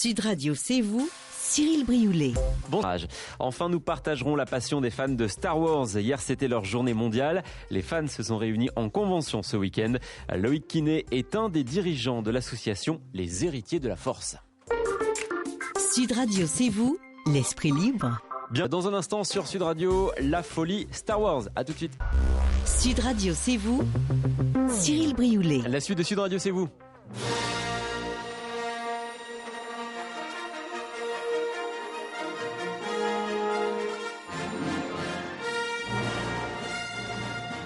Sud Radio, c'est vous, Cyril Brioulet. Bon courage. Enfin, nous partagerons la passion des fans de Star Wars. Hier, c'était leur journée mondiale. Les fans se sont réunis en convention ce week-end. Loïc Kiné est un des dirigeants de l'association Les Héritiers de la Force. Sud Radio, c'est vous, l'esprit libre. Bien, dans un instant sur Sud Radio, la folie Star Wars. À tout de suite. Sud Radio, c'est vous, Cyril Brioulet. La suite de Sud Radio, c'est vous.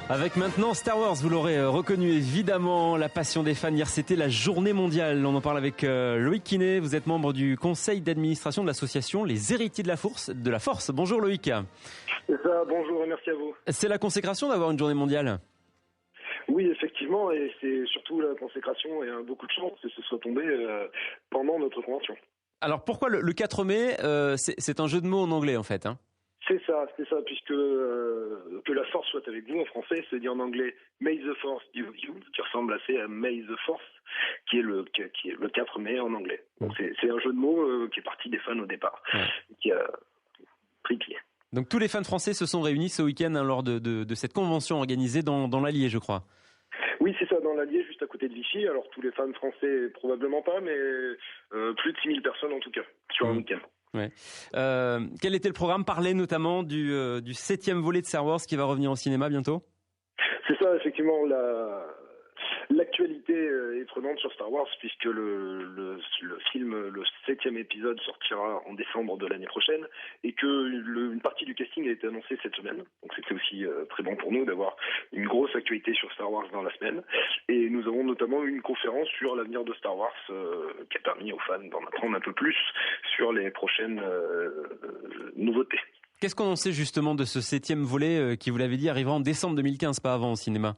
Avec maintenant Star Wars, vous l'aurez reconnu évidemment, la passion des fans. Hier, c'était la journée mondiale. On en parle avec Loïc Kiné. Vous êtes membre du conseil d'administration de l'association Les Héritiers de la Force. Bonjour Loïc. C'est ça, bonjour et merci à vous. C'est la consécration d'avoir une journée mondiale? Oui, effectivement, et c'est surtout la consécration et beaucoup de chance que ce soit tombé pendant notre convention. Alors pourquoi le 4 mai c'est un jeu de mots en anglais en fait, hein? C'est ça, puisque que la force soit avec vous en français, c'est dit en anglais May the Force be with you, qui ressemble assez à May the Force, qui est le 4 mai en anglais. Donc c'est un jeu de mots qui est parti des fans au départ, qui a pris pied. Donc tous les fans français se sont réunis ce week-end lors de cette convention organisée dans l'Allier, je crois. Oui, c'est ça, dans l'Allier, juste à côté de Vichy. Alors tous les fans français, probablement pas, mais plus de 6000 personnes en tout cas, sur un week-end. Ouais. Quel était le programme? Parler notamment du 7e volet de Star Wars qui va revenir au cinéma bientôt. C'est ça, effectivement, l'actualité est prenante sur Star Wars puisque le film, le 7e épisode sortira en décembre de l'année prochaine et que une partie du casting a été annoncée cette semaine. Donc c'était aussi très bon pour nous d'avoir une grosse actualité sur Star Wars dans la semaine. Et nous avons notamment eu une conférence sur l'avenir de Star Wars qui a permis aux fans d'en apprendre un peu plus sur les prochaines nouveautés. Qu'est-ce qu'on en sait justement de ce 7e volet qui, vous l'avez dit, arrivera en décembre 2015, pas avant au cinéma?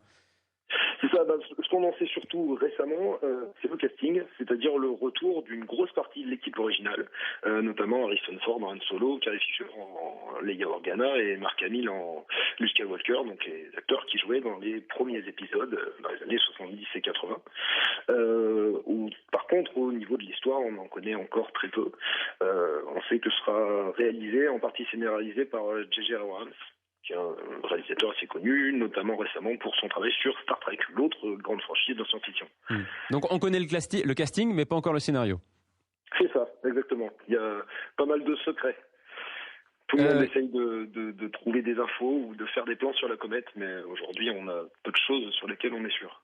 C'est ça, ce qu'on en sait surtout récemment, c'est le casting, c'est-à-dire le retour d'une grosse partie de l'équipe originale, notamment Harrison Ford en Han Solo, Carrie Fisher en Leia Organa et Mark Hamill en Luke Skywalker, donc les acteurs qui jouaient dans les premiers épisodes dans les années 70 et 80. Où, par contre, au niveau de l'histoire, on en connaît encore très peu. On sait que ce sera réalisé, en partie scénarisé par J.J. Abrams, qui est un réalisateur assez connu, notamment récemment pour son travail sur Star Trek, l'autre grande franchise de science-fiction. Donc on connaît le casting, mais pas encore le scénario. C'est ça, exactement. Il y a pas mal de secrets. Tout le monde essaye de trouver des infos ou de faire des plans sur la comète, mais aujourd'hui on a peu de choses sur lesquelles on est sûr.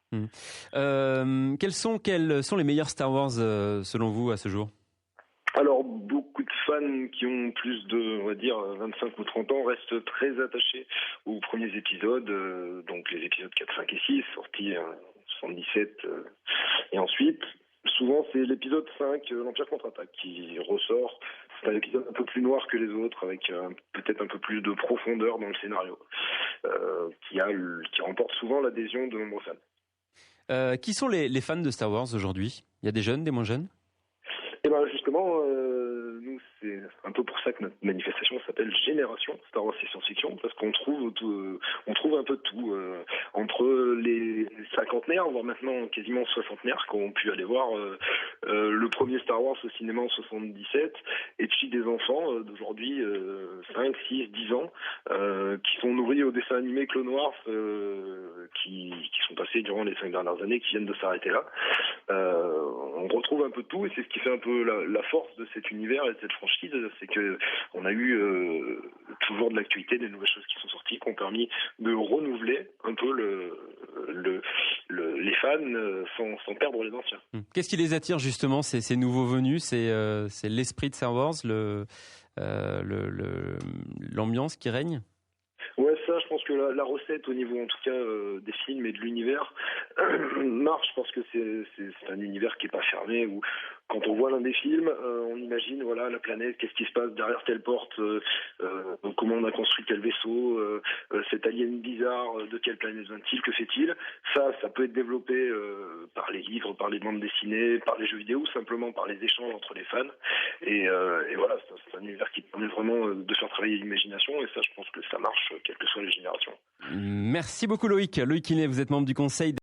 Quels sont les meilleurs Star Wars selon vous à ce jour? Alors, beaucoup de fans qui ont plus de, on va dire, 25 ou 30 ans restent très attachés aux premiers épisodes, donc les épisodes 4, 5 et 6, sortis en 77 et ensuite. Souvent, c'est l'épisode 5, l'Empire contre-attaque, qui ressort. C'est un épisode un peu plus noir que les autres, avec peut-être un peu plus de profondeur dans le scénario, qui remporte souvent l'adhésion de nombreux fans. Qui sont les fans de Star Wars aujourd'hui? Il y a des jeunes, des moins jeunes? Eh ben justement, nous c'est un peu pour ça que notre manifestation s'appelle Génération Star Wars et science-fiction, parce qu'on trouve un peu de tout entre les cinquantenaires, voire maintenant quasiment soixantenaires, qui ont pu aller voir le premier Star Wars au cinéma en 77, et puis des enfants d'aujourd'hui 5, 6, 10 ans qui sont nourris au dessin animé Clone Wars qui sont passés durant les 5 dernières années, qui viennent de s'arrêter là. On retrouve un peu de tout et c'est ce qui fait un peu la force de cet univers et de cette franchise, c'est que on a eu toujours de l'actualité, des nouvelles choses qui sont sorties, qui ont permis de renouveler un peu les fans sans perdre les anciens. Qu'est-ce qui les attire justement, ces nouveaux venus? C'est l'esprit de Star Wars, l'ambiance qui règne? Ouais, ça, je pense que la recette au niveau, en tout cas, des films et de l'univers marche parce que c'est un univers qui est pas fermé où quand on voit l'un des films, on imagine voilà la planète, qu'est-ce qui se passe derrière telle porte, comment on a construit tel vaisseau, cet alien bizarre, de quelle planète vient-il, que fait-il? Ça peut être développé par les livres, par les bandes dessinées, par les jeux vidéo, ou simplement par les échanges entre les fans. Et voilà, c'est un univers qui permet vraiment de faire travailler l'imagination et ça, je pense que ça marche, quelles que soient les générations. Merci beaucoup Loïc. Loïc Kiné, vous êtes membre du conseil